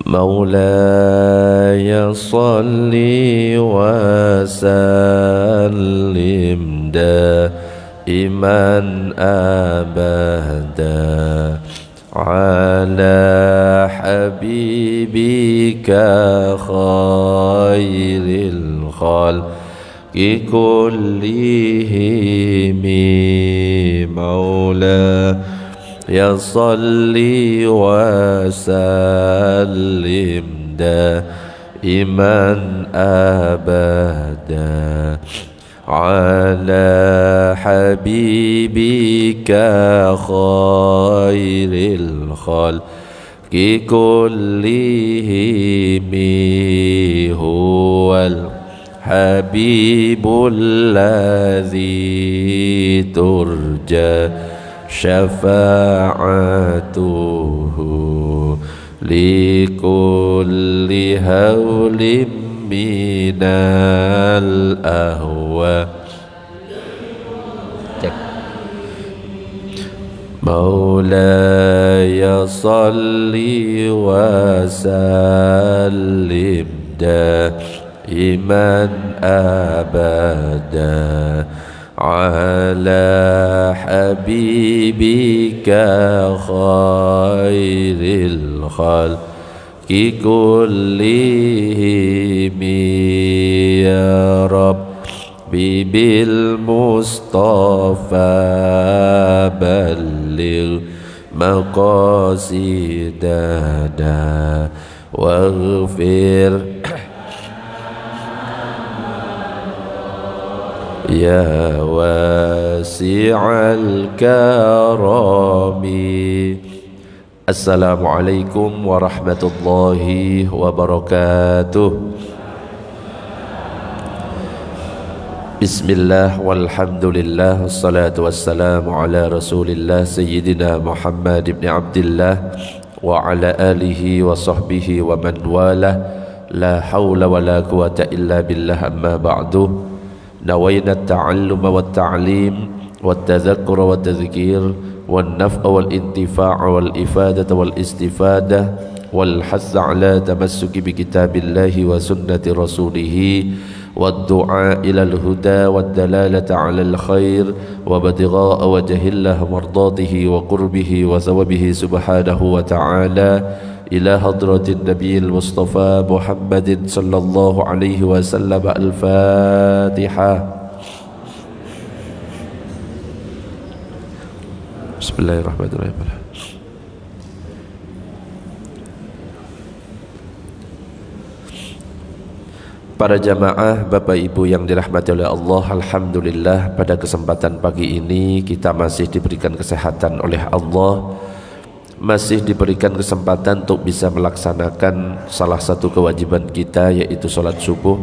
مولاي صل وسلم دائما أبدا على حبيبك خير الخلق كلهم مولاي صل وسلم دائما أبدا على حبيبك خير الخلق كلهم هو الحبيب الذي ترجى شفاعته لكل هول من الأهواء مولاي صل وسلم دائما أبدا على حبيبك خير الخلق كلهم يا ربي بالمصطفى بلغ مقاصدنا واغفر يا واسع الكرم. Assalamualaikum warahmatullahi wabarakatuh. Bismillah walhamdulillah wassalatu wassalamu ala rasulillah sayyidina Muhammad ibn Abdillah wa ala alihi wa sahbihi wa man walah. La hawla wa la quwata illa billah, amma ba'du. Nawayna at-ta'alluma wat-ta'lim wat-tadhakkura wat-tadhkir wan-naf'a wal-intifa'a wal-ifadata wal-istifada wal-hassa ala tamassuki bi kitabillahi wa sunnati rasulih wad-du'a ila al-huda wad-dalalata ala al-khair wa batigha'a wajhillah mardatihi wa qurbihi wa thawabihi subhanahu wa ta'ala ila hadratin nabiyil mustafa Muhammadin sallallahu alaihi wasallam. Al-Fatihah. Bismillahirrahmanirrahim. Para jamaah, Bapak Ibu yang dirahmati oleh Allah, alhamdulillah pada kesempatan pagi ini kita masih diberikan kesehatan oleh Allah, masih diberikan kesempatan untuk bisa melaksanakan salah satu kewajiban kita, yaitu sholat subuh.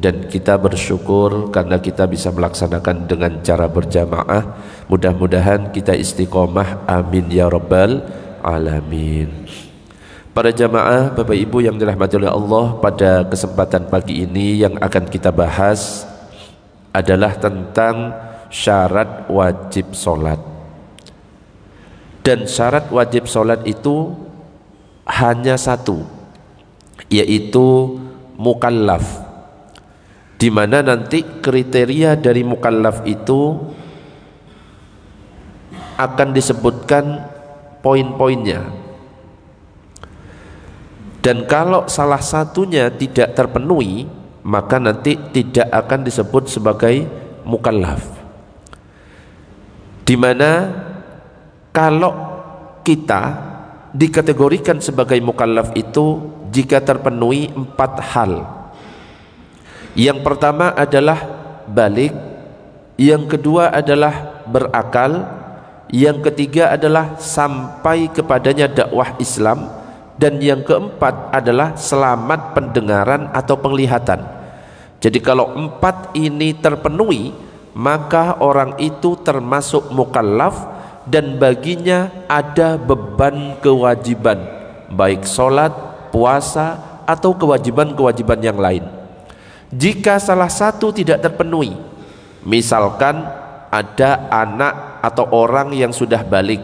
Dan kita bersyukur karena kita bisa melaksanakan dengan cara berjamaah. Mudah-mudahan kita istiqomah, amin ya rabbal alamin. Para jamaah, Bapak Ibu yang dirahmati oleh Allah, pada kesempatan pagi ini yang akan kita bahas adalah tentang syarat wajib sholat. Dan syarat wajib sholat itu hanya satu, yaitu mukallaf, di mana nanti kriteria dari mukallaf itu akan disebutkan poin-poinnya. Dan kalau salah satunya tidak terpenuhi, maka nanti tidak akan disebut sebagai mukallaf. Di mana kalau kita dikategorikan sebagai mukallaf itu jika terpenuhi 4 hal. Yang pertama adalah baligh, yang kedua adalah berakal, yang ketiga adalah sampai kepadanya dakwah Islam, dan yang keempat adalah selamat pendengaran atau penglihatan. Jadi kalau 4 ini terpenuhi, maka orang itu termasuk mukallaf dan baginya ada beban kewajiban, baik sholat, puasa, atau kewajiban-kewajiban yang lain. Jika salah satu tidak terpenuhi, misalkan ada anak atau orang yang sudah balik,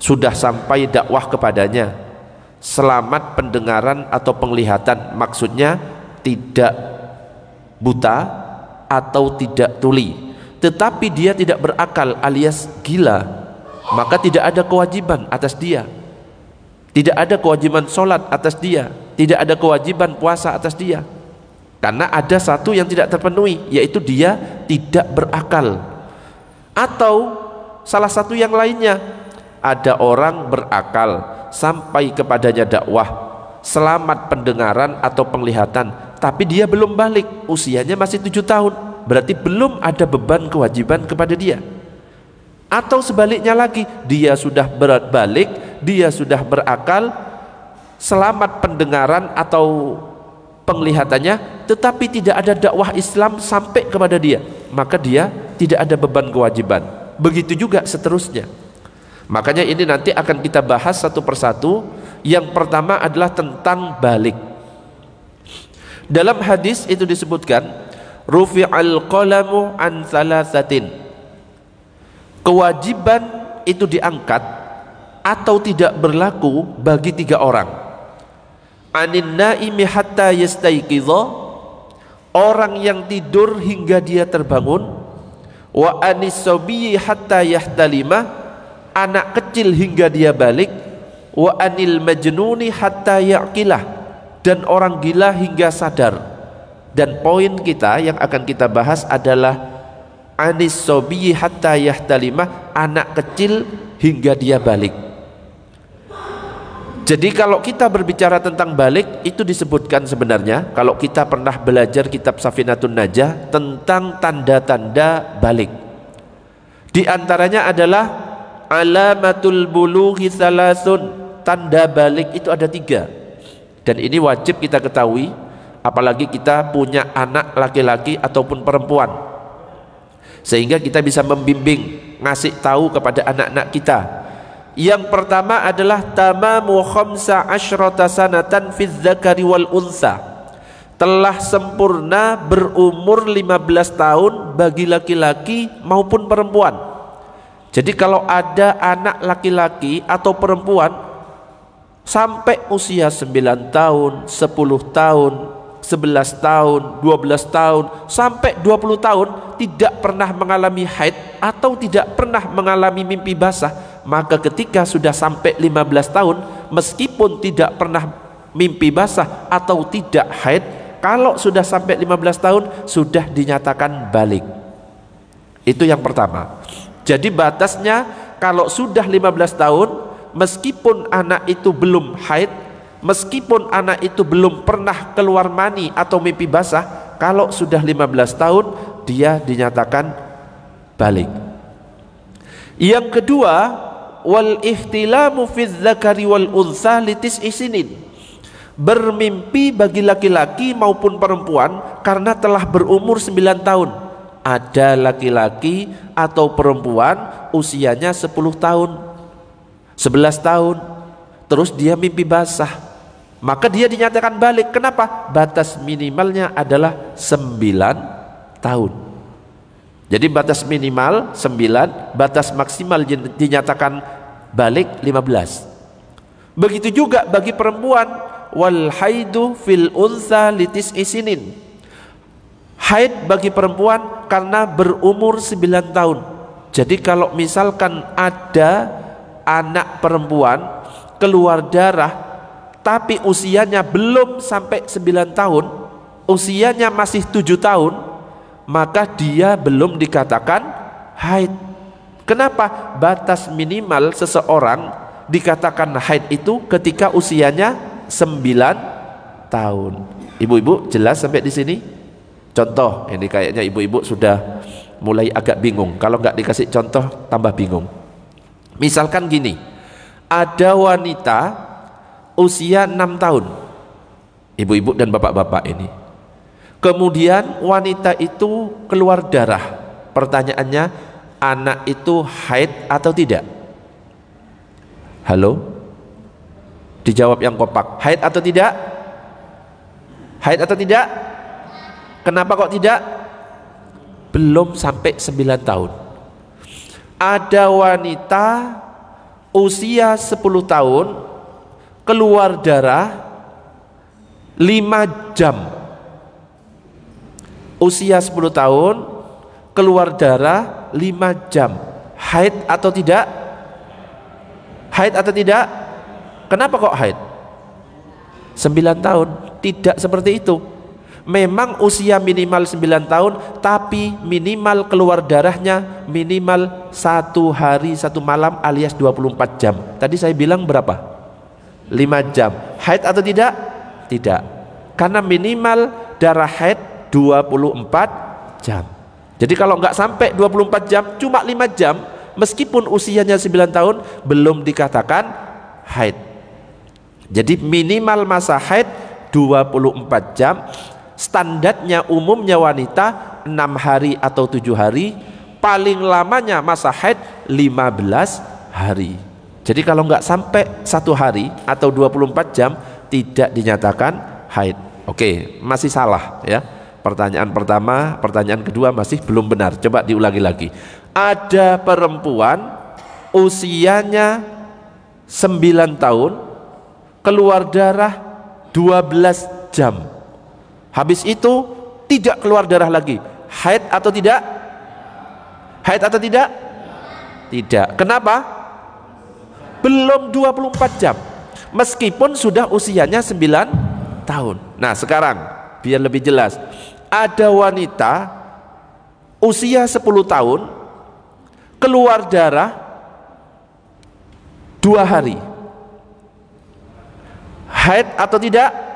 sudah sampai dakwah kepadanya, selamat pendengaran atau penglihatan, maksudnya tidak buta atau tidak tuli, tetapi dia tidak berakal alias gila, maka tidak ada kewajiban atas dia, tidak ada kewajiban sholat atas dia, tidak ada kewajiban puasa atas dia, karena ada satu yang tidak terpenuhi, yaitu dia tidak berakal. Atau salah satu yang lainnya, ada orang berakal sampai kepadanya dakwah, selamat pendengaran atau penglihatan, tapi dia belum balik, usianya masih 7 tahun, berarti belum ada beban kewajiban kepada dia. Atau sebaliknya lagi, dia sudah balik, dia sudah berakal, selamat pendengaran atau penglihatannya, tetapi tidak ada dakwah Islam sampai kepada dia, maka dia tidak ada beban kewajiban. Begitu juga seterusnya. Makanya ini nanti akan kita bahas satu persatu. Yang pertama adalah tentang balik. Dalam hadis itu disebutkan, rufi'al qalamu an thalathatin, kewajiban itu diangkat atau tidak berlaku bagi 3 orang. Anin naimi hatta yastayqidha, orang yang tidur hingga dia terbangun. Wa anis sabiyyi hatta yahtalima, anak kecil hingga dia balik. Wa anil majnuni hatta yaqilah, dan orang gila hingga sadar. Dan poin kita yang akan kita bahas adalah anis sabiyyi hatta yahtalima, anak kecil hingga dia balik. Jadi kalau kita berbicara tentang balik, itu disebutkan sebenarnya, kalau kita pernah belajar kitab Safinatun Najah tentang tanda-tanda balik, di antaranya adalah alamatul bulughi salasun, tanda balik itu ada 3, dan ini wajib kita ketahui, apalagi kita punya anak laki-laki ataupun perempuan, sehingga kita bisa membimbing, ngasih tahu kepada anak-anak kita. Yang pertama adalah tamamu 15 sanatan fi dzakari wal unsa, telah sempurna berumur 15 tahun bagi laki-laki maupun perempuan. Jadi kalau ada anak laki-laki atau perempuan sampai usia 9 tahun, 10 tahun, 11 tahun, 12 tahun, sampai 20 tahun tidak pernah mengalami haid atau tidak pernah mengalami mimpi basah, maka ketika sudah sampai 15 tahun meskipun tidak pernah mimpi basah atau tidak haid, kalau sudah sampai 15 tahun sudah dinyatakan balik. Itu yang pertama. Jadi batasnya kalau sudah 15 tahun, meskipun anak itu belum haid, meskipun anak itu belum pernah keluar mani atau mimpi basah, kalau sudah 15 tahun dia dinyatakan balik. Yang kedua, wal ihtilamu fi dzakari wal unsa litis'i sinin, bermimpi bagi laki-laki maupun perempuan karena telah berumur 9 tahun. Ada laki-laki atau perempuan usianya 10 tahun, 11 tahun, terus dia mimpi basah, maka dia dinyatakan balik. Kenapa? Batas minimalnya adalah 9 tahun. Jadi batas minimal 9, batas maksimal dinyatakan balik 15. Begitu juga bagi perempuan, wal haidu fil unsa litis'i sinin, haid bagi perempuan karena berumur 9 tahun. Jadi kalau misalkan ada anak perempuan keluar darah tapi usianya belum sampai 9 tahun, usianya masih 7 tahun, maka dia belum dikatakan haid. Kenapa? Batas minimal seseorang dikatakan haid itu ketika usianya 9 tahun. Ibu-ibu jelas sampai di sini? Contoh, ini kayaknya ibu-ibu sudah mulai agak bingung. Kalau nggak dikasih contoh tambah bingung. Misalkan gini, ada wanita usia 6 tahun, ibu-ibu dan bapak-bapak ini. Kemudian wanita itu keluar darah. Pertanyaannya, anak itu haid atau tidak? Halo? Dijawab yang kompak. Haid atau tidak? Haid atau tidak? Kenapa kok tidak? Belum sampai 9 tahun. Ada wanita usia 10 tahun keluar darah 5 jam. Usia 10 tahun keluar darah 5 jam. Haid atau tidak? Haid atau tidak? Kenapa kok haid? 9 tahun. Tidak seperti itu. Memang usia minimal 9 tahun, tapi minimal keluar darahnya minimal 1 hari 1 malam alias 24 jam. Tadi saya bilang berapa? 5 jam. Haid atau tidak? Tidak. Karena minimal darah haid 24 jam. Jadi kalau nggak sampai 24 jam, cuma 5 jam, meskipun usianya 9 tahun, belum dikatakan haid. Jadi minimal masa haid 24 jam. Standarnya umumnya wanita 6 hari atau 7 hari, paling lamanya masa haid 15 hari. Jadi kalau nggak sampai 1 hari atau 24 jam tidak dinyatakan haid. Oke, masih salah ya. Pertanyaan pertama, pertanyaan kedua masih belum benar. Coba diulangi lagi. Ada perempuan usianya 9 tahun, keluar darah 12 jam. Habis itu tidak keluar darah lagi. Haid atau tidak? Haid atau tidak? Tidak. Kenapa? Belum 24 jam. Meskipun sudah usianya 9 tahun. Nah sekarang biar lebih jelas. Ada wanita usia 10 tahun keluar darah 2 hari. Haid atau tidak?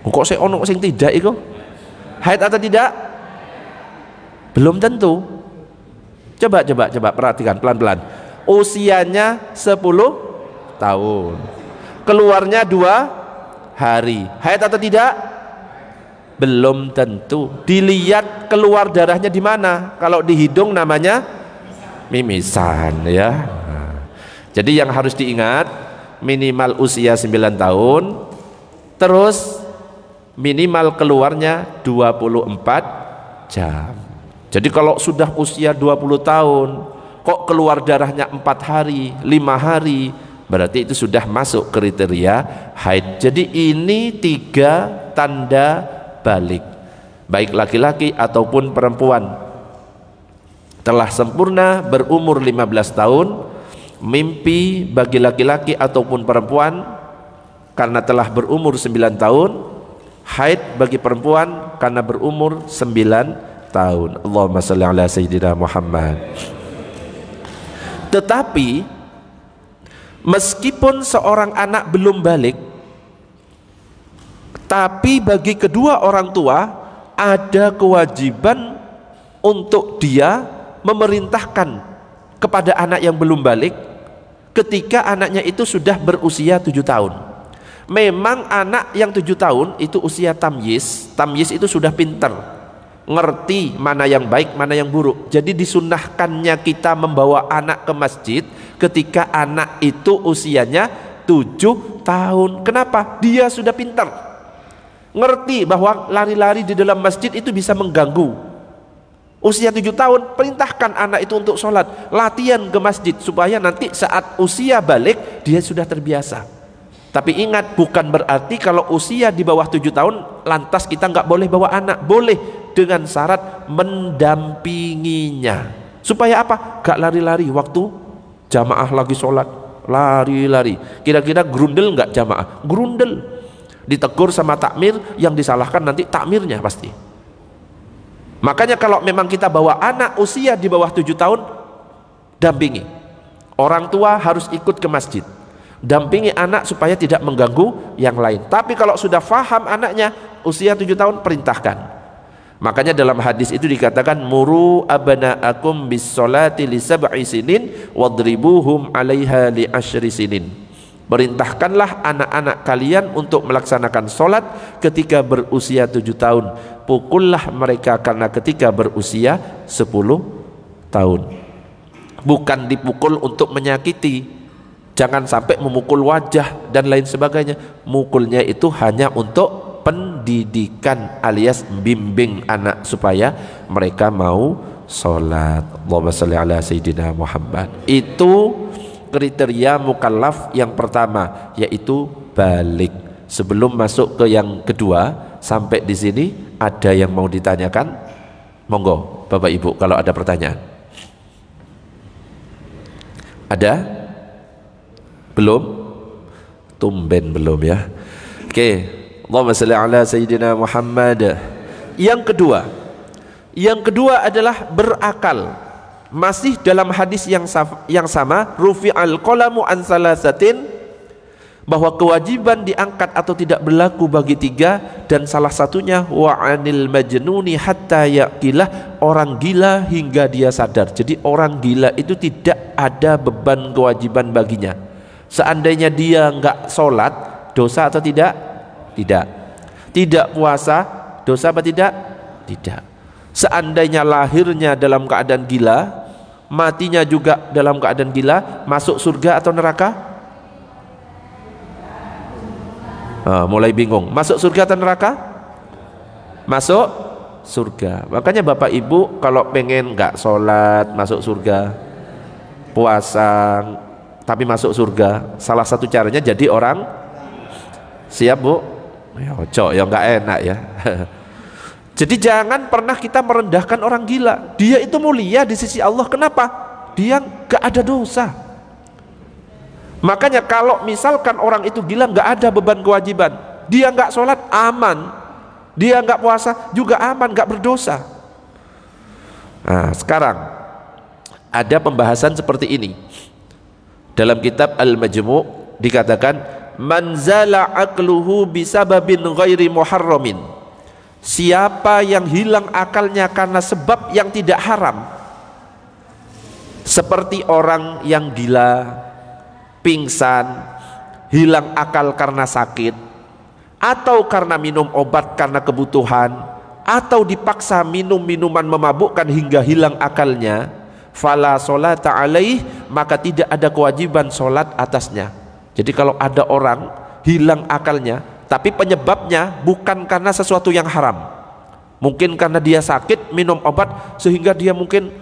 Kok saya ono sing tidak itu? Haid atau tidak? Belum tentu. Coba perhatikan pelan-pelan. Usianya 10 tahun. Keluarnya 2 hari. Haid atau tidak? Belum tentu. Dilihat keluar darahnya di mana. Kalau di hidung namanya mimisan ya. Jadi yang harus diingat, minimal usia 9 tahun, terus minimal keluarnya 24 jam. Jadi kalau sudah usia 20 tahun kok keluar darahnya 4 hari, 5 hari, berarti itu sudah masuk kriteria haid. Jadi ini 3 tanda balik, baik laki-laki ataupun perempuan. Telah sempurna berumur 15 tahun, mimpi bagi laki-laki ataupun perempuan karena telah berumur 9 tahun, haid bagi perempuan karena berumur 9 tahun. Allahumma shalli ala sayyidina Muhammad. Tetapi meskipun seorang anak belum balik, tapi bagi kedua orang tua ada kewajiban untuk dia memerintahkan kepada anak yang belum balik ketika anaknya itu sudah berusia 7 tahun. Memang anak yang 7 tahun itu usia tamyiz. Tamyiz itu sudah pinter, ngerti mana yang baik, mana yang buruk. Jadi disunnahkannya kita membawa anak ke masjid ketika anak itu usianya 7 tahun. Kenapa? Dia sudah pinter, ngerti bahwa lari-lari di dalam masjid itu bisa mengganggu. Usia 7 tahun, perintahkan anak itu untuk sholat, latihan ke masjid supaya nanti saat usia balik dia sudah terbiasa. Tapi ingat, bukan berarti kalau usia di bawah 7 tahun lantas kita nggak boleh bawa anak. Boleh, dengan syarat mendampinginya. Supaya apa? Gak lari-lari waktu jamaah lagi sholat, lari-lari. Kira-kira grundel nggak jamaah? Grundel. Ditegur sama takmir, yang disalahkan nanti takmirnya pasti. Makanya kalau memang kita bawa anak usia di bawah 7 tahun, dampingi. Orang tua harus ikut ke masjid, dampingi anak supaya tidak mengganggu yang lain. Tapi kalau sudah faham anaknya usia 7 tahun, perintahkan. Makanya dalam hadis itu dikatakan muru abna'akum bis sholati li sab'i sinin wadribuhum 'alaiha li 10 sinin. Perintahkanlah anak-anak kalian untuk melaksanakan sholat ketika berusia 7 tahun. Pukullah mereka karena ketika berusia 10 tahun. Bukan dipukul untuk menyakiti. Jangan sampai memukul wajah dan lain sebagainya. Mukulnya itu hanya untuk pendidikan alias bimbing anak supaya mereka mau sholat. Allahumma sholli ala sayyidina Muhammad. Itu kriteria mukallaf yang pertama, yaitu balik. Sebelum masuk ke yang kedua, sampai di sini ada yang mau ditanyakan? Monggo Bapak Ibu kalau ada pertanyaan. Ada? Belum? Tumben belum ya. Oke, Allahumma shalli ala Sayyidina Muhammad. Yang kedua adalah berakal. Masih dalam hadis yang sama, rufi'al qalamu an salasatin, bahwa kewajiban diangkat atau tidak berlaku bagi 3, dan salah satunya wa anil majnuni hatta yaqilah, orang gila hingga dia sadar. Jadi orang gila itu tidak ada beban kewajiban baginya. Seandainya dia enggak sholat, dosa atau tidak? Tidak puasa, dosa apa tidak? Tidak. Seandainya lahirnya dalam keadaan gila, matinya juga dalam keadaan gila, masuk surga atau neraka? Mulai bingung. Masuk surga atau neraka? Masuk surga. Makanya Bapak Ibu kalau pengen nggak sholat masuk surga, puasa tapi masuk surga, salah satu caranya jadi orang. Siap Bu? Ya ojo, ya nggak enak ya. Jadi jangan pernah kita merendahkan orang gila. Dia itu mulia di sisi Allah. Kenapa? Dia gak ada dosa. Makanya kalau misalkan orang itu gila, gak ada beban kewajiban, dia gak sholat, aman. Dia gak puasa juga aman, gak berdosa. Nah sekarang ada pembahasan seperti ini. Dalam kitab Al-Majmu' dikatakan, man zala aqluhu bisababin ghairi muharramin, siapa yang hilang akalnya karena sebab yang tidak haram, seperti orang yang gila, pingsan, hilang akal karena sakit, atau karena minum obat karena kebutuhan, atau dipaksa minum minuman memabukkan hingga hilang akalnya, fala sholata alaih, maka tidak ada kewajiban sholat atasnya. Jadi kalau ada orang hilang akalnya tapi penyebabnya bukan karena sesuatu yang haram, mungkin karena dia sakit minum obat sehingga dia mungkin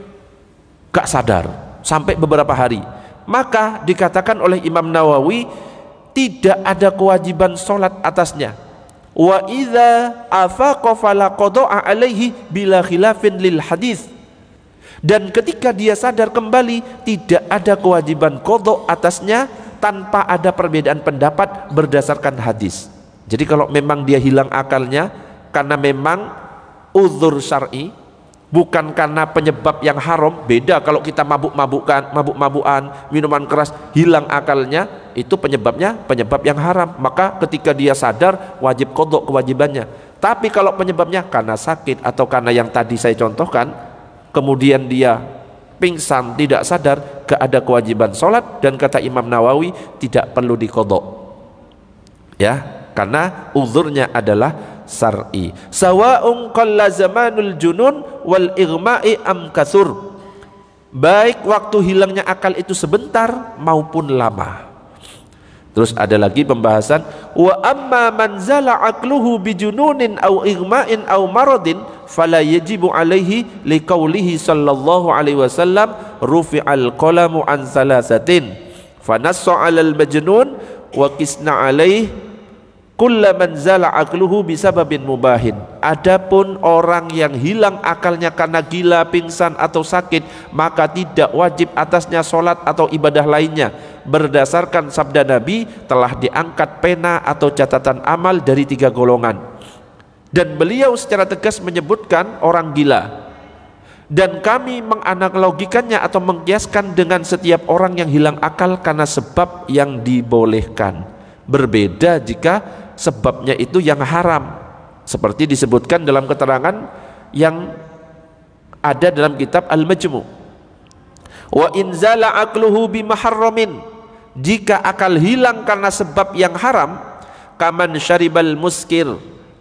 gak sadar sampai beberapa hari, maka dikatakan oleh Imam Nawawi tidak ada kewajiban sholat atasnya. Wa idza afaqa fala qada'a alaihi bila khilafin lil hadis, dan ketika dia sadar kembali tidak ada kewajiban qada atasnya tanpa ada perbedaan pendapat berdasarkan hadis. Jadi kalau memang dia hilang akalnya karena memang uzur syar'i, bukan karena penyebab yang haram. Beda kalau kita mabuk-mabukan, minuman keras, hilang akalnya, itu penyebabnya penyebab yang haram, maka ketika dia sadar wajib qadha kewajibannya. Tapi kalau penyebabnya karena sakit atau karena yang tadi saya contohkan, kemudian dia pingsan tidak sadar, gak ada kewajiban sholat, dan kata Imam Nawawi tidak perlu diqadha ya, karena uzurnya adalah syar'i. Sawa'un qalla zamanul junun wal ighma'i am kasur, baik waktu hilangnya akal itu sebentar maupun lama. Terus ada lagi pembahasan, wa amma man zala aqluhu bijununin aw ighma'in aw maradin fala yajibu alaihi liqaulihi sallallahu alaihi wasallam rufi'al qalamu an salasatin fanassa 'alal majnun wa qisna alaihi kullaman zala aqluhu bisababin mubahin. Adapun orang yang hilang akalnya karena gila, pingsan atau sakit, maka tidak wajib atasnya sholat atau ibadah lainnya. Berdasarkan sabda Nabi, telah diangkat pena atau catatan amal dari 3 golongan. Dan beliau secara tegas menyebutkan orang gila. Dan kami menganalogikannya atau mengkiaskan dengan setiap orang yang hilang akal karena sebab yang dibolehkan. Berbeda jika sebabnya itu yang haram, seperti disebutkan dalam keterangan yang ada dalam kitab Al-Majmu'. Wa in zala aqluhu bimaharramin, jika akal hilang karena sebab yang haram, kaman syaribal muskir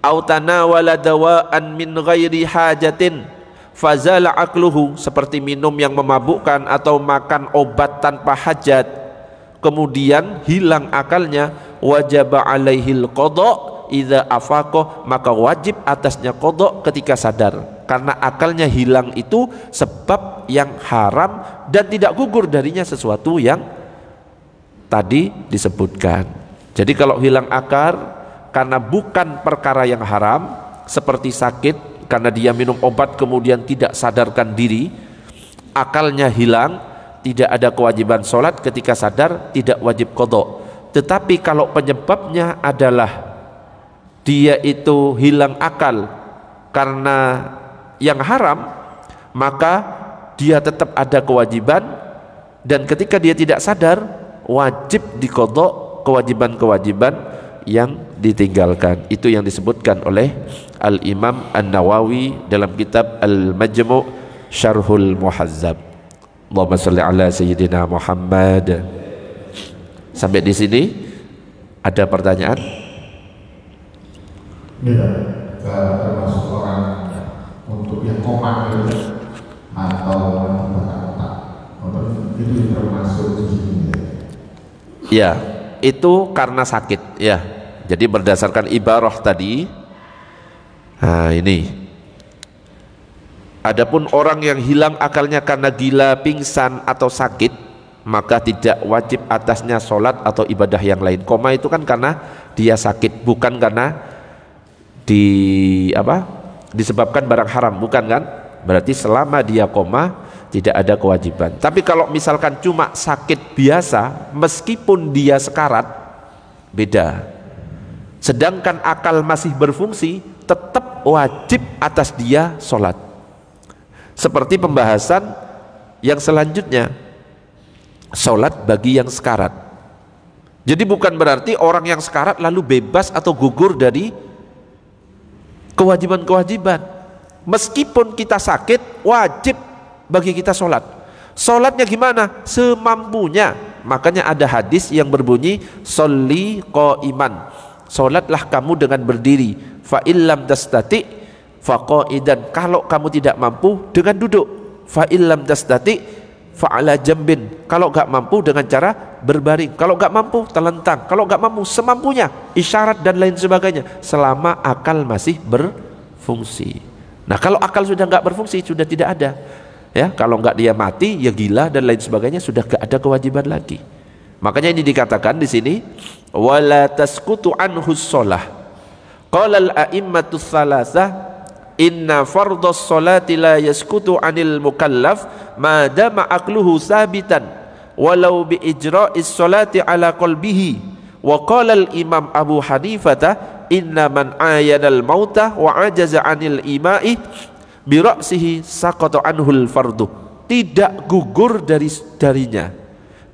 au tanawala dawaan min ghairi hajatin fazala aqluhu, seperti minum yang memabukkan atau makan obat tanpa hajat kemudian hilang akalnya, wajib alaihil qadha idza afaqa, maka wajib atasnya qadha ketika sadar, karena akalnya hilang itu sebab yang haram dan tidak gugur darinya sesuatu yang tadi disebutkan. Jadi kalau hilang akal karena bukan perkara yang haram, seperti sakit karena dia minum obat kemudian tidak sadarkan diri, akalnya hilang, tidak ada kewajiban sholat, ketika sadar tidak wajib qadha. Tetapi kalau penyebabnya adalah dia itu hilang akal karena yang haram, maka dia tetap ada kewajiban, dan ketika dia tidak sadar wajib diqadha kewajiban-kewajiban yang ditinggalkan. Itu yang disebutkan oleh Al-Imam An-Nawawi dalam kitab Al-Majmu' Syarhul Muhazzab. Allahumma shalli ala sayyidina Muhammad. Sampai di sini ada pertanyaan? Tidak, termasuk orang untuk yang koma atau otak, itu termasuk di sini. Ya, itu karena sakit ya. Jadi berdasarkan ibarah tadi. Nah ini. Adapun orang yang hilang akalnya karena gila, pingsan atau sakit, maka tidak wajib atasnya sholat atau ibadah yang lain. Koma itu kan karena dia sakit, bukan karena disebabkan barang haram, bukan kan? Berarti selama dia koma tidak ada kewajiban. Tapi kalau misalkan cuma sakit biasa, meskipun dia sekarat, beda. Sedangkan akal masih berfungsi, tetap wajib atas dia sholat. Seperti pembahasan yang selanjutnya, sholat bagi yang sekarat. Jadi bukan berarti orang yang sekarat lalu bebas atau gugur dari kewajiban-kewajiban. Meskipun kita sakit, wajib bagi kita sholat. Sholatnya gimana? Semampunya. Makanya ada hadis yang berbunyi sholli qa'iman, sholatlah kamu dengan berdiri. Fa illam tastati fa qa'idan, kalau kamu tidak mampu dengan duduk. Fa illam tastati fa ala jambin, kalau gak mampu dengan cara berbaring. Kalau gak mampu telentang, kalau gak mampu semampunya, isyarat dan lain sebagainya, selama akal masih berfungsi. Nah kalau akal sudah gak berfungsi, sudah tidak ada ya, kalau enggak dia mati, ya gila dan lain sebagainya, sudah enggak ada kewajiban lagi. Makanya ini dikatakan di sini wala tasqutu anhu shalah. Qala al-a'immatu tsalatsah inna fardhas sholati la yasqutu 'anil mukallaf ma dama aqluhu sabitan walau bi ijra'is sholati 'ala qalbihi. Wa qala al-imam Abu Hanifah inna man ayana al-mauta wa ajaza 'anil ima'i bi ra'sihi saqata anhul fardu. Tidak gugur darinya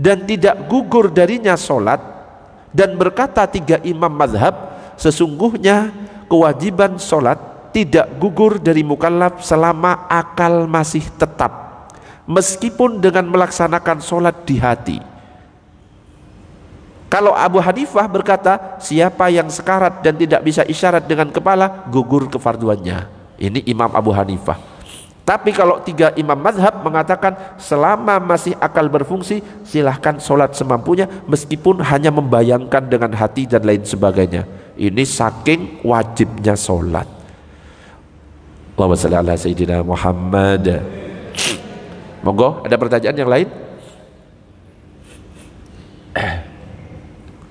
dan tidak gugur darinya sholat. Dan berkata tiga imam mazhab, sesungguhnya kewajiban sholat tidak gugur dari mukallaf selama akal masih tetap, meskipun dengan melaksanakan sholat di hati. Kalau Abu Hanifah berkata siapa yang sekarat dan tidak bisa isyarat dengan kepala, gugur kefarduannya. Ini Imam Abu Hanifah. Tapi kalau tiga imam mazhab mengatakan selama masih akal berfungsi, silahkan sholat semampunya, meskipun hanya membayangkan dengan hati dan lain sebagainya. Ini saking wajibnya sholat. Allahumma shalli ala sayyidina Muhammad. Monggo, ada pertanyaan yang lain?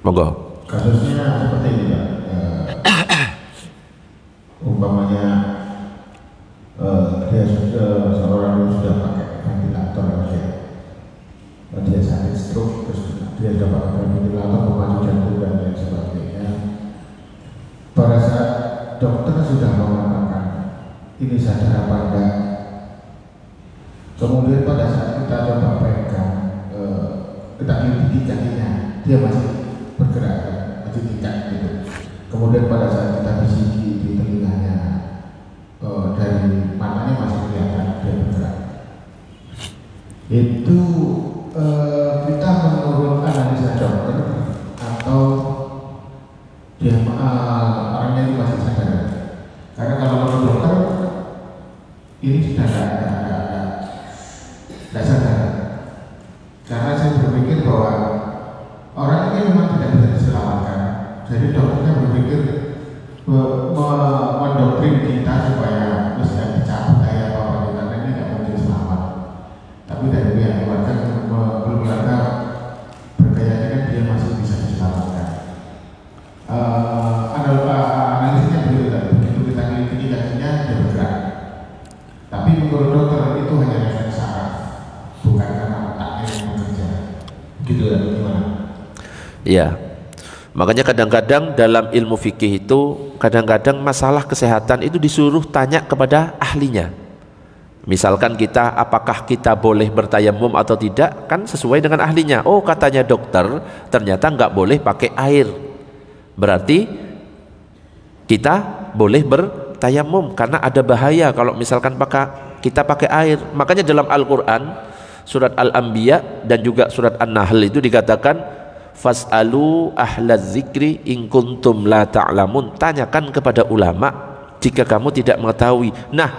Monggo. Kasusnya seperti ini Pak. Umpamanya dia seorang yang sudah pakai ventilator dia sakit stroke, terus dia sudah pakai ventilator, memacu jantung dan lain sebagainya. Pada saat dokter sudah mengatakan ini sadar apa enggak, kemudian pada saat kita coba pegang, kita gigit kakinya, dia masih bergerak, masih tidak gitu. Kemudian pada saat kita bisiki di telinganya, dari matanya masih kelihatan dia bergerak. Itu kita menurut analisa dokter atau dia orangnya ini masih sadar. Karena kalau menurut dokter ini sudah tidak sadar. Karena saya berpikir bahwa orang ini memang tidak bisa diselamatkan. Jadi dokternya berpikir mendoktrin kita supaya bisa dicabut kayak apa, karena ini tidak mungkin selamat. Tapi dari pihak keluarga belum berkeyakinan dia Ya, makanya kadang-kadang dalam ilmu fikih itu kadang-kadang masalah kesehatan itu disuruh tanya kepada ahlinya. Misalkan kita, apakah kita boleh bertayamum atau tidak, kan sesuai dengan ahlinya. Oh, katanya dokter ternyata nggak boleh pakai air, berarti kita boleh bertayamum karena ada bahaya kalau misalkan kita pakai air. Makanya dalam Al-Quran surat Al-Anbiya dan juga surat An-Nahl itu dikatakan fas'alu ahlaz zikri in kuntum la ta'lamun, tanyakan kepada ulama jika kamu tidak mengetahui. Nah,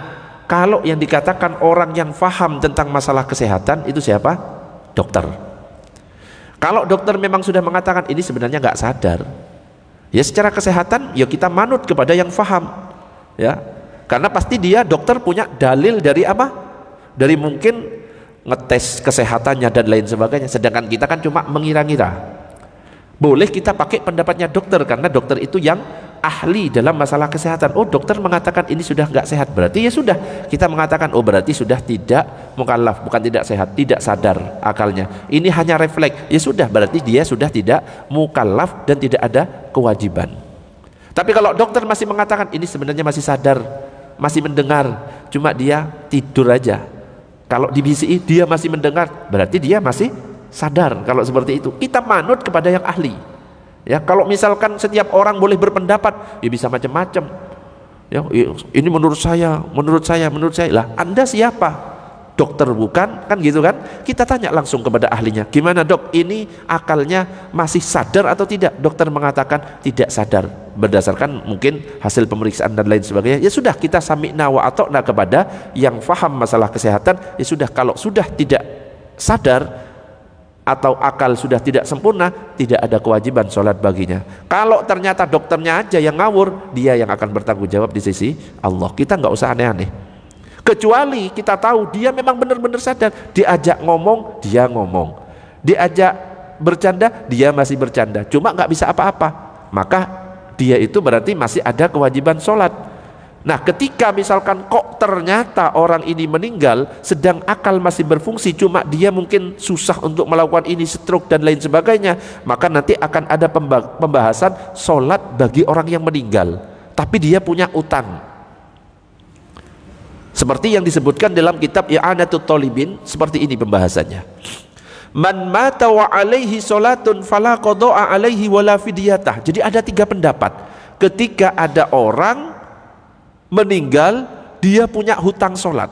kalau yang dikatakan orang yang faham tentang masalah kesehatan itu siapa? Dokter. Kalau dokter memang sudah mengatakan ini sebenarnya nggak sadar, ya secara kesehatan ya kita manut kepada yang faham, ya, karena pasti dia dokter punya dalil dari apa? Dari mungkin ngetes kesehatannya dan lain sebagainya. Sedangkan kita kan cuma mengira-ngira. Boleh kita pakai pendapatnya dokter karena dokter itu yang ahli dalam masalah kesehatan. Oh, dokter mengatakan ini sudah nggak sehat, berarti ya sudah kita mengatakan oh berarti sudah tidak mukallaf, bukan tidak sehat, tidak sadar akalnya. Ini hanya refleks. Ya sudah, berarti dia sudah tidak mukallaf dan tidak ada kewajiban. Tapi kalau dokter masih mengatakan ini sebenarnya masih sadar, masih mendengar, cuma dia tidur aja. Kalau dibisiki dia masih mendengar, berarti dia masih sadar. Kalau seperti itu kita manut kepada yang ahli. Ya, kalau misalkan setiap orang boleh berpendapat, ya bisa macam-macam. Ya, ini menurut saya lah. Anda siapa? Dokter bukan? Kan gitu kan? Kita tanya langsung kepada ahlinya. Gimana dok? Ini akalnya masih sadar atau tidak? Dokter mengatakan tidak sadar. Berdasarkan mungkin hasil pemeriksaan dan lain sebagainya. Ya sudah, kita sami'na wa ata'na kepada yang faham masalah kesehatan. Ya sudah, kalau sudah tidak sadar atau akal sudah tidak sempurna, tidak ada kewajiban sholat baginya. Kalau ternyata dokternya aja yang ngawur, dia yang akan bertanggung jawab di sisi Allah. Kita nggak usah aneh-aneh, kecuali kita tahu dia memang benar-benar sadar. Diajak ngomong, dia ngomong, diajak bercanda, dia masih bercanda, cuma nggak bisa apa-apa, maka dia itu berarti masih ada kewajiban sholat. Nah, ketika misalkan kok ternyata orang ini meninggal sedang akal masih berfungsi, cuma dia mungkin susah untuk melakukan ini, stroke dan lain sebagainya, maka nanti akan ada pembahasan sholat bagi orang yang meninggal tapi dia punya utang, seperti yang disebutkan dalam kitab I'anatut Thalibin. Seperti ini pembahasannya. Man mata wa alaihi sholatun fala qada'a alaihi wala fidyatah. Jadi ada 3 pendapat. Ketika ada orang meninggal, dia punya hutang sholat.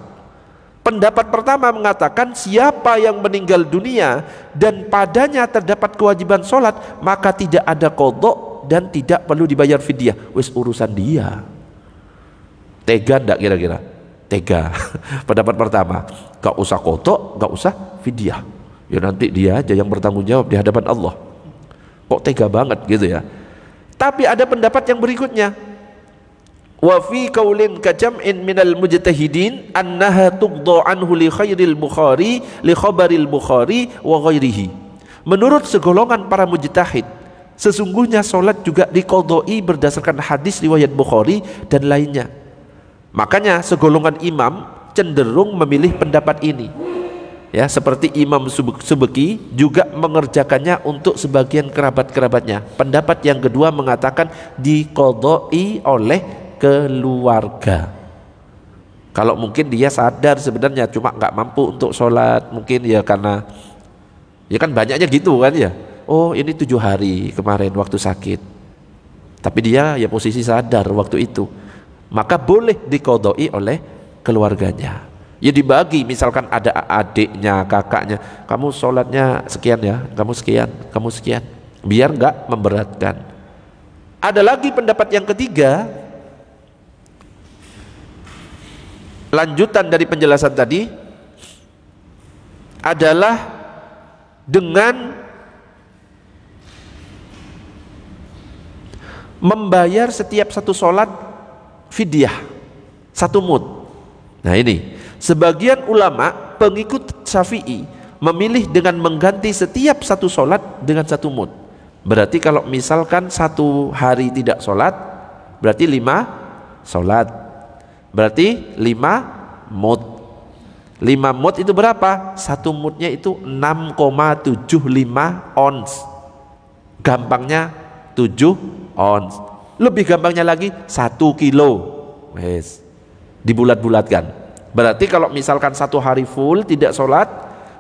Pendapat pertama mengatakan siapa yang meninggal dunia dan padanya terdapat kewajiban sholat, maka tidak ada qadha dan tidak perlu dibayar fidyah. Wis urusan dia. Tega enggak kira-kira? Tega. Pendapat pertama, gak usah qadha, gak usah fidyah. Ya nanti dia aja yang bertanggung jawab di hadapan Allah. Kok tega banget gitu ya. Tapi ada pendapat yang berikutnya. Wa fi qaulin kajam'in minal mujtahidin annaha tuqda anhu li khairil Bukhari li khabaril Bukhari wa ghairihi. Menurut segolongan para mujtahid, sesungguhnya salat juga diqadai berdasarkan hadis riwayat Bukhari dan lainnya. Makanya segolongan imam cenderung memilih pendapat ini. Ya, seperti Imam Subeki juga mengerjakannya untuk sebagian kerabat-kerabatnya. Pendapat yang kedua mengatakan diqadai oleh keluarga. Kalau mungkin dia sadar sebenarnya cuma nggak mampu untuk sholat, mungkin ya karena ya kan banyaknya gitu kan ya. Oh ini 7 hari kemarin waktu sakit, tapi dia ya posisi sadar waktu itu, maka boleh diqadai oleh keluarganya. Ya dibagi, misalkan ada adiknya, kakaknya, kamu sholatnya sekian ya, kamu sekian, kamu sekian, biar nggak memberatkan. Ada lagi pendapat yang ketiga, lanjutan dari penjelasan tadi, adalah dengan membayar setiap satu sholat fidyah 1 mud. Nah ini sebagian ulama pengikut Syafi'i memilih dengan mengganti setiap satu sholat dengan 1 mud. Berarti kalau misalkan 1 hari tidak sholat, berarti 5 sholat, berarti 5 mud. 5 mud itu berapa? 1 mudnya itu 6,75 ons gampangnya 7 ons. Lebih gampangnya lagi 1 kilo. Wes, dibulat-bulatkan. Berarti kalau misalkan 1 hari full tidak sholat,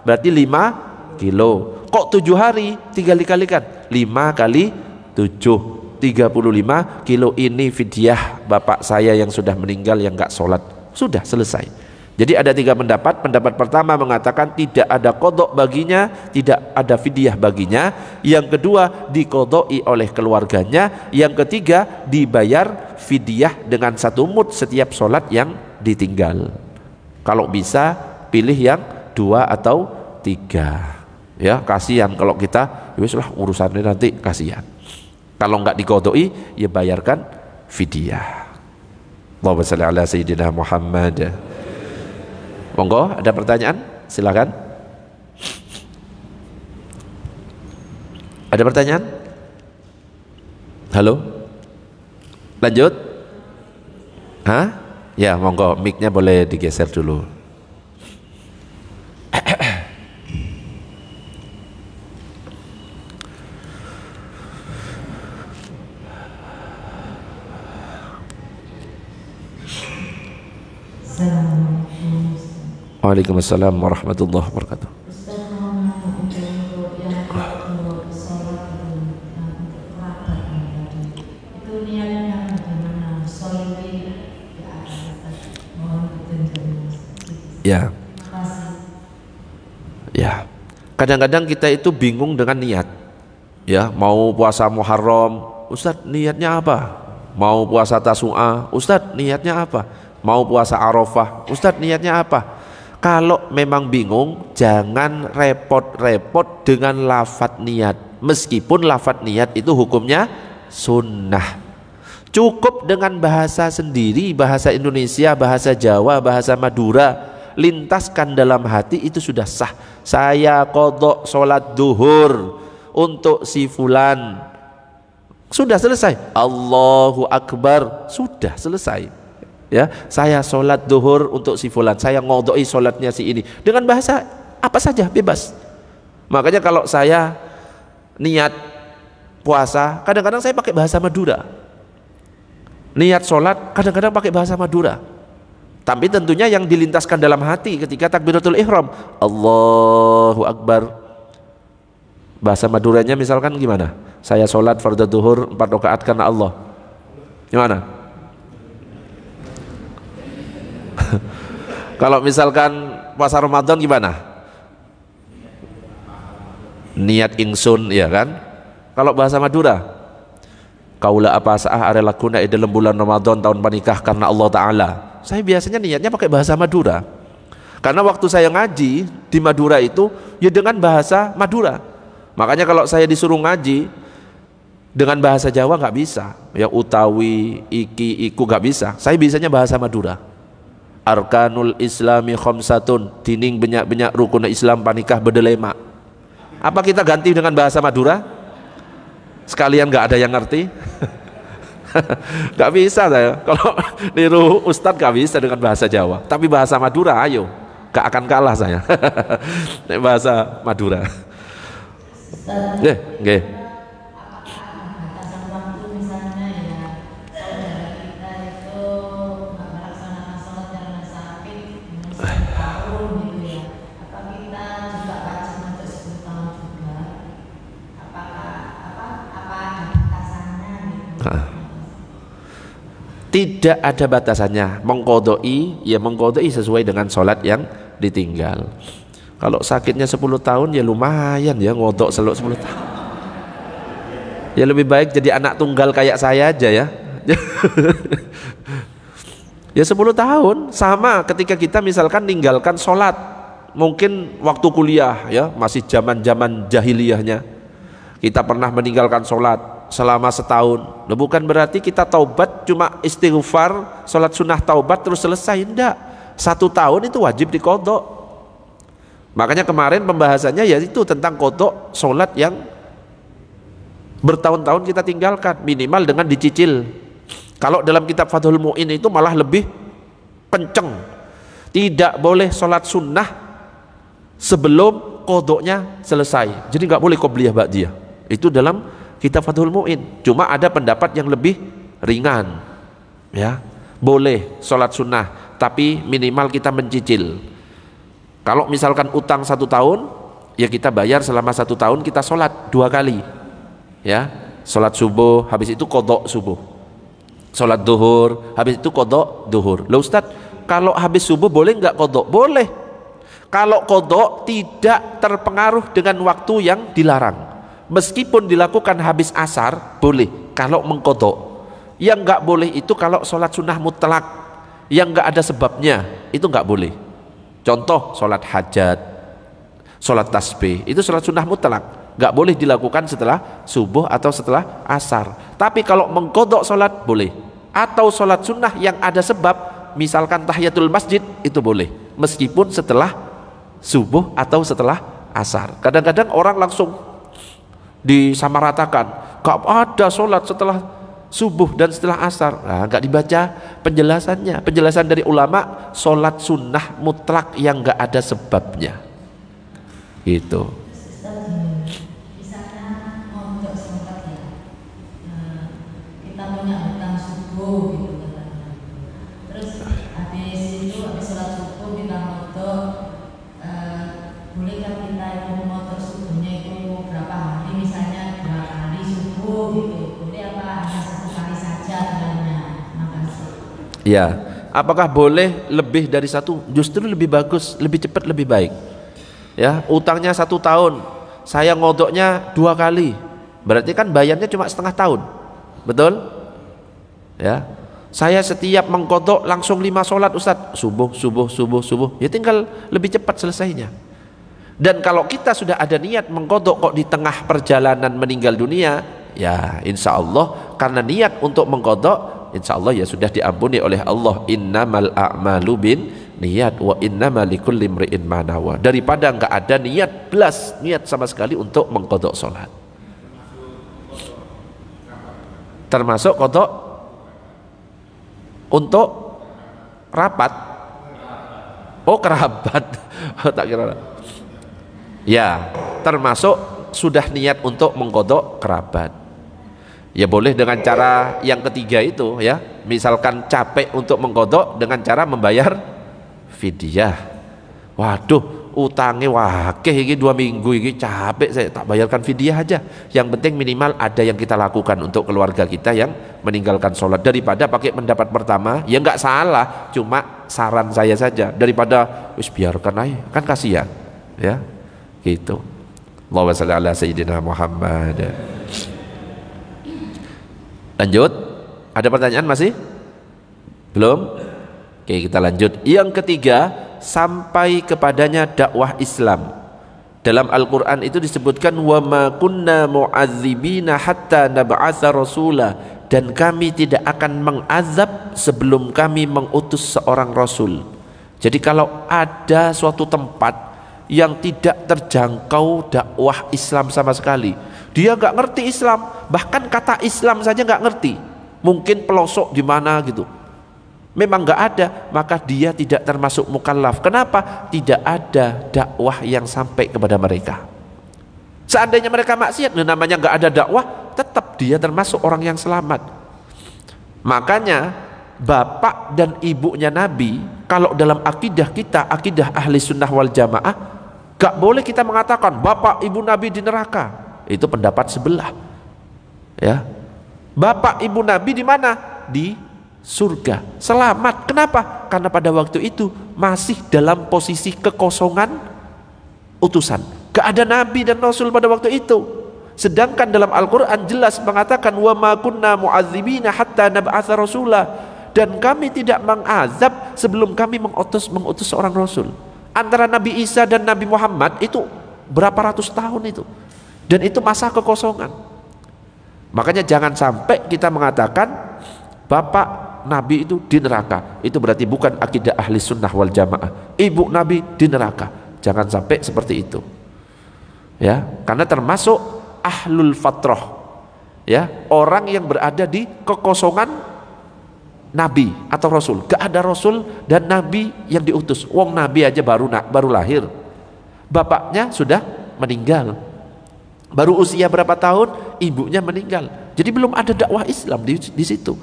berarti 5 kilo. Kok 7 hari? Tinggal dikalikan 5 kali 7, 35 kilo. Ini fidyah bapak saya yang sudah meninggal yang gak sholat. Sudah selesai. Jadi ada 3 pendapat. Pendapat pertama mengatakan tidak ada qadha baginya, tidak ada fidyah baginya. Yang kedua diqadai oleh keluarganya. Yang ketiga dibayar fidyah dengan 1 mud setiap sholat yang ditinggal. Kalau bisa pilih yang 2 atau 3. Ya, kasihan kalau kita weslah urusannya nanti, kasihan. Kalau enggak diqadai ya bayarkan fidyah. Allahumma shalli ala sayyidina Muhammad. Monggo, ada pertanyaan? Silakan. Ada pertanyaan? Halo? Lanjut? Hah? Ya, monggo, mic-nya boleh digeser dulu. Waalaikumsalam warahmatullahi wabarakatuh. Ya, ya. Kadang-kadang kita itu bingung dengan niat. Ya, mau puasa Muharram, Ustadz niatnya apa? Mau puasa Tasu'a, Ustadz niatnya apa? Mau puasa Arafah, Ustadz niatnya apa? Kalau memang bingung, jangan repot-repot dengan lafadz niat. Meskipun lafadz niat itu hukumnya sunnah. Cukup dengan bahasa sendiri, bahasa Indonesia, bahasa Jawa, bahasa Madura, lintaskan dalam hati, itu sudah sah. Saya qadha sholat duhur untuk si fulan. Sudah selesai. Allahu Akbar, sudah selesai. Ya, saya sholat duhur untuk si fulan, saya ngodoi sholatnya si ini, dengan bahasa apa saja bebas. Makanya kalau saya niat puasa, kadang-kadang saya pakai bahasa Madura. Niat sholat kadang-kadang pakai bahasa Madura. Tapi tentunya yang dilintaskan dalam hati ketika takbiratul ihram, Allahu Akbar. Bahasa Maduranya misalkan gimana? Saya sholat fardhu duhur 4 rakaat karena Allah. Gimana? Kalau misalkan puasa Ramadan gimana? Niat ingsun, ya kan? Kalau bahasa Madura, kaula apa sah are lakuna dalam bulan Ramadan tahun panikah karena Allah Ta'ala. Saya biasanya niatnya pakai bahasa Madura. Karena waktu saya ngaji di Madura itu ya dengan bahasa Madura. Makanya kalau saya disuruh ngaji dengan bahasa Jawa nggak bisa. Ya utawi, iki, iku nggak bisa. Saya bisanya bahasa Madura. Arkanul Islami khamsatun, dining benyak-benyak rukun Islam panikah bedelema. Apa kita ganti dengan bahasa Madura? Sekalian nggak ada yang ngerti. Nggak bisa saya. Kalau niru Ustadz nggak bisa dengan bahasa Jawa. Tapi bahasa Madura, ayo, nggak akan kalah saya. Bahasa Madura. Nggih. Tidak ada batasannya. Mengqadai ya mengqadai sesuai dengan sholat yang ditinggal. Kalau sakitnya 10 tahun ya lumayan ya ngodok 10 tahun. Ya lebih baik jadi anak tunggal kayak saya aja ya. Ya 10 tahun sama ketika kita misalkan ninggalkan sholat. Mungkin waktu kuliah ya, masih zaman-zaman jahiliyahnya, kita pernah meninggalkan sholat selama setahun. Nah, bukan berarti kita taubat cuma istighfar, sholat sunnah taubat terus selesai. Enggak, 1 tahun itu wajib diqadha. Makanya kemarin pembahasannya yaitu tentang qadha sholat yang bertahun-tahun kita tinggalkan, minimal dengan dicicil. Kalau dalam kitab Fathul Mu'in itu malah lebih kenceng, tidak boleh sholat sunnah sebelum qadhanya selesai. Jadi nggak boleh qobliyah ba'diyah. Itu dalam kitab Fathul Mu'in. Cuma ada pendapat yang lebih ringan, ya. Boleh sholat sunnah, tapi minimal kita mencicil. Kalau misalkan utang 1 tahun, ya kita bayar selama 1 tahun, kita sholat 2 kali, ya. Sholat subuh, habis itu qadha subuh. Sholat duhur, habis itu qadha duhur. Loh Ustaz, kalau habis subuh boleh nggak qadha? Boleh. Kalau qadha tidak terpengaruh dengan waktu yang dilarang. Meskipun dilakukan habis asar, boleh kalau mengqadha. Yang nggak boleh itu kalau sholat sunnah mutlak, yang nggak ada sebabnya, itu nggak boleh. Contoh sholat hajat, sholat tasbih, itu sholat sunnah mutlak, nggak boleh dilakukan setelah subuh atau setelah asar. Tapi kalau mengqadha sholat boleh. Atau sholat sunnah yang ada sebab, misalkan tahiyatul masjid, itu boleh meskipun setelah subuh atau setelah asar. Kadang-kadang orang langsung disamaratakan, gak ada sholat setelah subuh dan setelah asar. Nah, gak dibaca penjelasannya. Penjelasan dari ulama, sholat sunnah mutlak yang gak ada sebabnya gitu. Kita punya hutang subuh gitu, terus habis sholat subuh kita motor, bolehkah kita itu motor subuhnya itu berapa hari, misalnya 2 kali subuh gitu, boleh apa hanya 1 kali saja bilangnya? Makasih. Ya, apakah boleh lebih dari 1? Justru lebih bagus, lebih cepat, lebih baik. Ya, utangnya 1 tahun, saya ngodoknya 2 kali, berarti kan bayarnya cuma setengah tahun, betul? Ya, saya setiap mengqadha langsung 5 sholat Ustaz, subuh, ya tinggal lebih cepat selesainya. Dan kalau kita sudah ada niat mengqadha kok di tengah perjalanan meninggal dunia, ya insya Allah karena niat untuk mengqadha, insya Allah ya sudah diampuni oleh Allah. Innamal a'malu bin niat wa innamal likulli imri'in ma nawa. Daripada enggak ada niat, belas niat sama sekali untuk mengqadha sholat. Termasuk qadha untuk rapat. Oh kerabat. Tak kira. Ya, termasuk sudah niat untuk mengqadha kerabat. Ya boleh dengan cara yang ketiga itu ya. Misalkan capek untuk mengqadha dengan cara membayar fidyah. Waduh, utangnya wakeh iki 2 minggu iki capek, saya tak bayarkan fidyah aja. Yang penting minimal ada yang kita lakukan untuk keluarga kita yang meninggalkan sholat, daripada pakai pendapat pertama. Ya nggak salah, cuma saran saya saja, daripada wis biarkan aja, kan kasihan ya gitu. Allahumma shalli ala sayyidina Muhammad. Lanjut, ada pertanyaan masih? Belum? Oke, kita lanjut. Yang ketiga, sampai kepadanya dakwah Islam. Dalam Al-Quran itu disebutkan wa ma kunna mu'adzibina hatta nab'atsa rasula, dan kami tidak akan mengazab sebelum kami mengutus seorang rasul. Jadi kalau ada suatu tempat yang tidak terjangkau dakwah Islam sama sekali, dia nggak ngerti Islam, bahkan kata Islam saja nggak ngerti, mungkin pelosok di mana gitu, memang nggak ada, maka dia tidak termasuk mukallaf. Kenapa? Tidak ada dakwah yang sampai kepada mereka. Seandainya mereka maksiat, namanya nggak ada dakwah, tetap dia termasuk orang yang selamat. Makanya bapak dan ibunya Nabi, kalau dalam akidah kita, akidah ahli sunnah wal jamaah, gak boleh kita mengatakan bapak ibu Nabi di neraka. Itu pendapat sebelah. Ya, bapak ibu Nabi di mana? Di surga, selamat. Kenapa? Karena pada waktu itu masih dalam posisi kekosongan utusan, gak ada Nabi dan Rasul pada waktu itu. Sedangkan dalam Al-Quran jelas mengatakan wa ma kunna mu'adzibina hatta nab'atsa rasula, dan kami tidak mengazab sebelum kami mengutus seorang Rasul. Antara Nabi Isa dan Nabi Muhammad itu berapa ratus tahun itu, dan itu masa kekosongan. Makanya jangan sampai kita mengatakan bapak Nabi itu di neraka, itu berarti bukan akidah ahli sunnah wal jamaah. Ibu Nabi di neraka, jangan sampai seperti itu ya, karena termasuk ahlul fatrah ya, orang yang berada di kekosongan Nabi atau Rasul. Gak ada Rasul dan Nabi yang diutus. Wong Nabi aja baru lahir, bapaknya sudah meninggal. Baru usia berapa tahun ibunya meninggal. Jadi belum ada dakwah Islam di situ.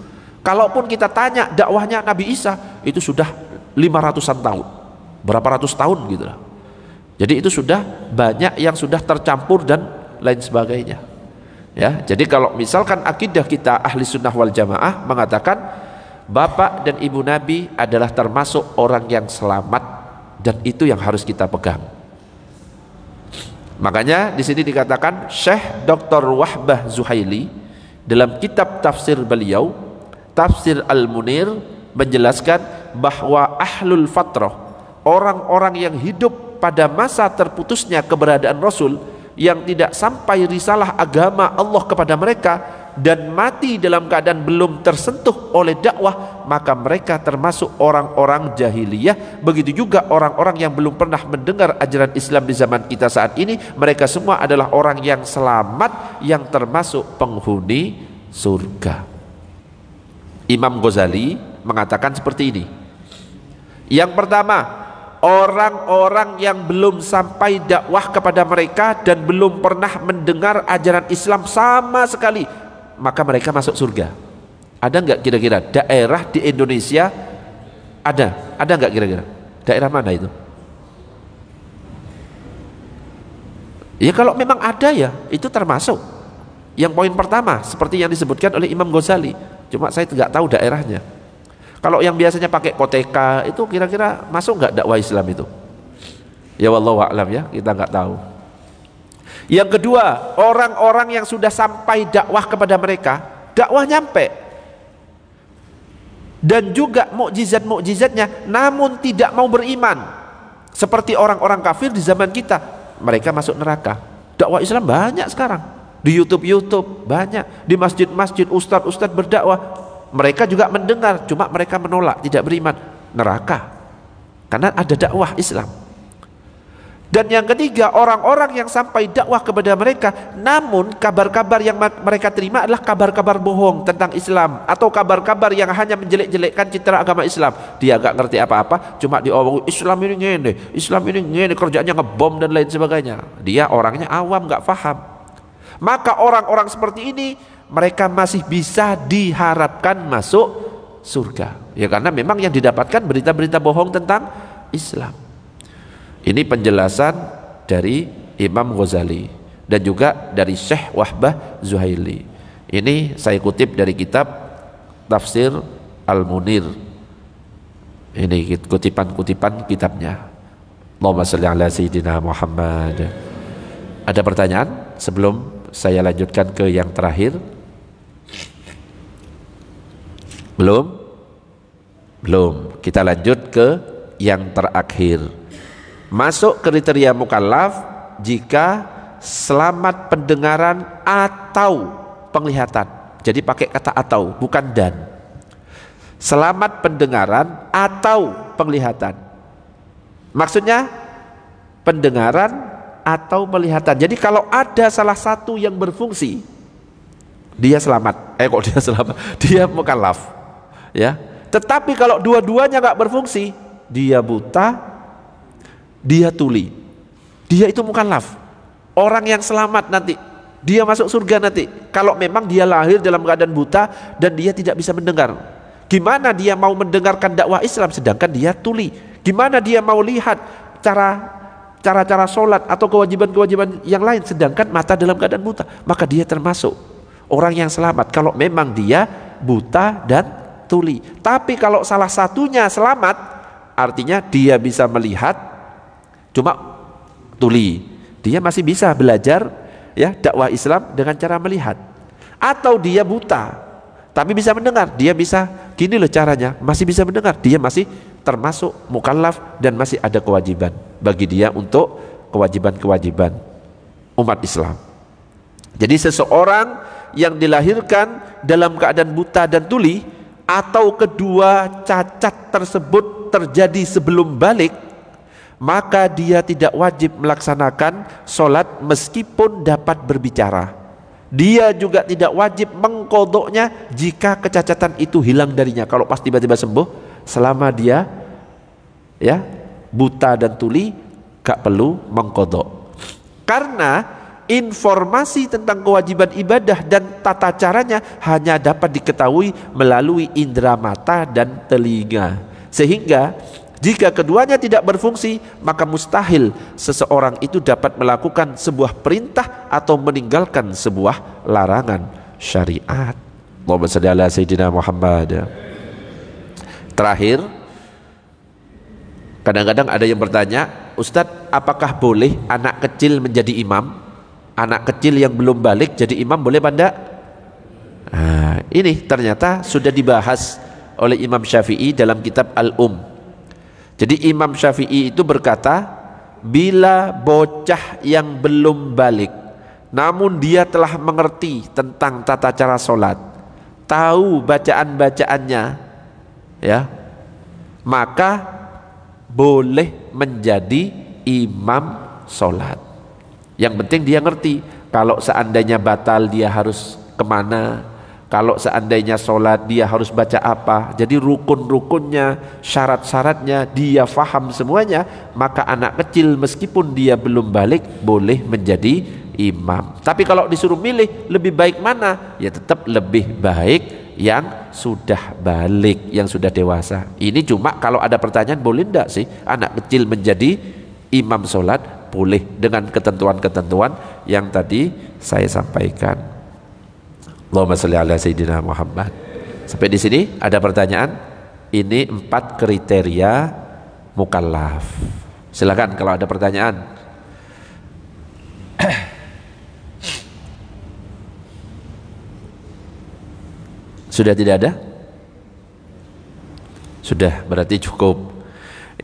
Kalaupun kita tanya dakwahnya Nabi Isa, itu sudah 500-an tahun, berapa ratus tahun gitu lah. Jadi itu sudah banyak yang sudah tercampur dan lain sebagainya. Ya, jadi kalau misalkan akidah kita ahli sunnah wal jamaah mengatakan bapak dan ibu Nabi adalah termasuk orang yang selamat, dan itu yang harus kita pegang. Makanya di sini dikatakan Syekh Dr. Wahbah Zuhaili dalam kitab tafsir beliau Tafsir Al-Munir menjelaskan bahwa ahlul fatrah, orang-orang yang hidup pada masa terputusnya keberadaan Rasul, yang tidak sampai risalah agama Allah kepada mereka dan mati dalam keadaan belum tersentuh oleh dakwah, maka mereka termasuk orang-orang jahiliyah. Begitu juga orang-orang yang belum pernah mendengar ajaran Islam di zaman kita saat ini, mereka semua adalah orang yang selamat, yang termasuk penghuni surga. Imam Ghazali mengatakan seperti ini. Yang pertama, orang-orang yang belum sampai dakwah kepada mereka dan belum pernah mendengar ajaran Islam sama sekali, maka mereka masuk surga. Ada nggak kira-kira daerah di Indonesia? Ada nggak kira-kira? Daerah mana itu? Ya kalau memang ada ya itu termasuk. Yang poin pertama seperti yang disebutkan oleh Imam Ghazali. Cuma saya tidak tahu daerahnya. Kalau yang biasanya pakai koteka itu kira-kira masuk nggak dakwah Islam itu? Ya wallahu a'lam ya, kita nggak tahu. Yang kedua, orang-orang yang sudah sampai dakwah kepada mereka, dakwah nyampe, dan juga mukjizat-mukjizatnya, namun tidak mau beriman, seperti orang-orang kafir di zaman kita, mereka masuk neraka. Dakwah Islam banyak sekarang. Di YouTube banyak, di masjid-masjid ustadz berdakwah, mereka juga mendengar, cuma mereka menolak, tidak beriman, neraka, karena ada dakwah Islam. Dan yang ketiga, orang-orang yang sampai dakwah kepada mereka, namun kabar-kabar yang mereka terima adalah kabar-kabar bohong tentang Islam, atau kabar-kabar yang hanya menjelek-jelekkan citra agama Islam. Dia gak ngerti apa-apa, cuma diomong Islam ini ngene, Islam ini ngene, kerjanya ngebom dan lain sebagainya. Dia orangnya awam, gak paham. Maka orang-orang seperti ini mereka masih bisa diharapkan masuk surga. Ya karena memang yang didapatkan berita-berita bohong tentang Islam. Ini penjelasan dari Imam Ghazali dan juga dari Syekh Wahbah Zuhaili. Ini saya kutip dari kitab Tafsir Al-Munir. Ini kutipan-kutipan kitabnya. Allahumma shalli ala sayyidina Muhammad. Ada pertanyaan sebelum saya lanjutkan ke yang terakhir? Belum? Kita lanjut ke yang terakhir. Masuk kriteria mukallaf jika selamat pendengaran atau penglihatan. Jadi pakai kata atau, bukan dan. Selamat pendengaran atau penglihatan. Maksudnya pendengaran atau penglihatan. Jadi kalau ada salah satu yang berfungsi, dia selamat. Kok dia selamat? Dia mukallaf. Ya. Tetapi kalau dua-duanya nggak berfungsi, dia buta, dia tuli, dia itu mukallaf. Orang yang selamat nanti, dia masuk surga nanti. Kalau memang dia lahir dalam keadaan buta dan dia tidak bisa mendengar. Gimana dia mau mendengarkan dakwah Islam sedangkan dia tuli? Gimana dia mau lihat cara-cara sholat atau kewajiban-kewajiban yang lain sedangkan mata dalam keadaan buta? Maka dia termasuk orang yang selamat kalau memang dia buta dan tuli. Tapi kalau salah satunya selamat, artinya dia bisa melihat cuma tuli, dia masih bisa belajar ya dakwah Islam dengan cara melihat. Atau dia buta tapi bisa mendengar, dia bisa gini loh caranya, masih bisa mendengar, dia masih termasuk mukallaf dan masih ada kewajiban bagi dia untuk kewajiban-kewajiban umat Islam. Jadi seseorang yang dilahirkan dalam keadaan buta dan tuli, atau kedua cacat tersebut terjadi sebelum balik, maka dia tidak wajib melaksanakan sholat meskipun dapat berbicara. Dia juga tidak wajib mengqodoknya jika kecacatan itu hilang darinya. Kalau pas tiba-tiba sembuh, selama dia ya buta dan tuli gak perlu mengqodok. Karena informasi tentang kewajiban ibadah dan tata caranya hanya dapat diketahui melalui indera mata dan telinga. Sehingga jika keduanya tidak berfungsi, maka mustahil seseorang itu dapat melakukan sebuah perintah atau meninggalkan sebuah larangan syariat. Allahumma shalli ala sayyidina Muhammad. Terakhir, kadang-kadang ada yang bertanya, Ustadz, apakah boleh anak kecil menjadi imam? Anak kecil yang belum balik jadi imam boleh apa enggak? Nah, ini ternyata sudah dibahas oleh Imam Syafi'i dalam kitab Al-Um. Jadi Imam Syafi'i itu berkata, bila bocah yang belum balik namun dia telah mengerti tentang tata cara sholat, tahu bacaan-bacaannya, ya, maka boleh menjadi imam sholat. Yang penting dia ngerti, kalau seandainya batal dia harus kemana, kalau seandainya sholat dia harus baca apa. Jadi rukun-rukunnya, syarat-syaratnya dia faham semuanya, maka anak kecil meskipun dia belum balik boleh menjadi imam. Tapi kalau disuruh milih lebih baik mana, ya tetap lebih baik yang sudah balik, yang sudah dewasa. Ini cuma kalau ada pertanyaan, boleh enggak sih anak kecil menjadi imam sholat? Boleh dengan ketentuan-ketentuan yang tadi saya sampaikan. Allahumma shalli ala sayyidina Muhammad. Sampai di sini ada pertanyaan? Ini 4 kriteria mukallaf. Silakan kalau ada pertanyaan. Sudah tidak ada? Sudah, berarti cukup.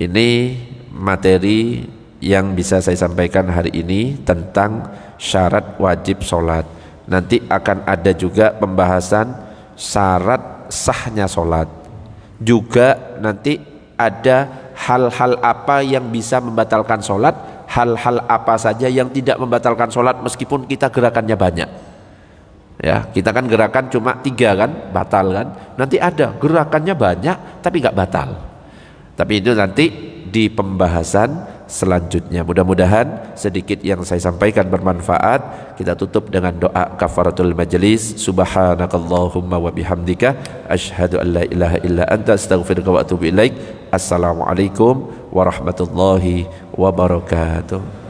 Ini materi yang bisa saya sampaikan hari ini tentang syarat wajib sholat. Nanti akan ada juga pembahasan syarat sahnya sholat. Juga nanti ada hal-hal apa yang bisa membatalkan sholat, hal-hal apa saja yang tidak membatalkan sholat meskipun kita gerakannya banyak. Ya, kita kan gerakan cuma 3 kan, batal kan. Nanti ada gerakannya banyak tapi nggak batal. Tapi itu nanti di pembahasan selanjutnya. Mudah-mudahan sedikit yang saya sampaikan bermanfaat. Kita tutup dengan doa kafaratul majlis. Subhanakallahumma wa bihamdika asyhadu an la ilaha illa anta astaghfiruka wa atubu ilaik. Assalamualaikum warahmatullahi wabarakatuh.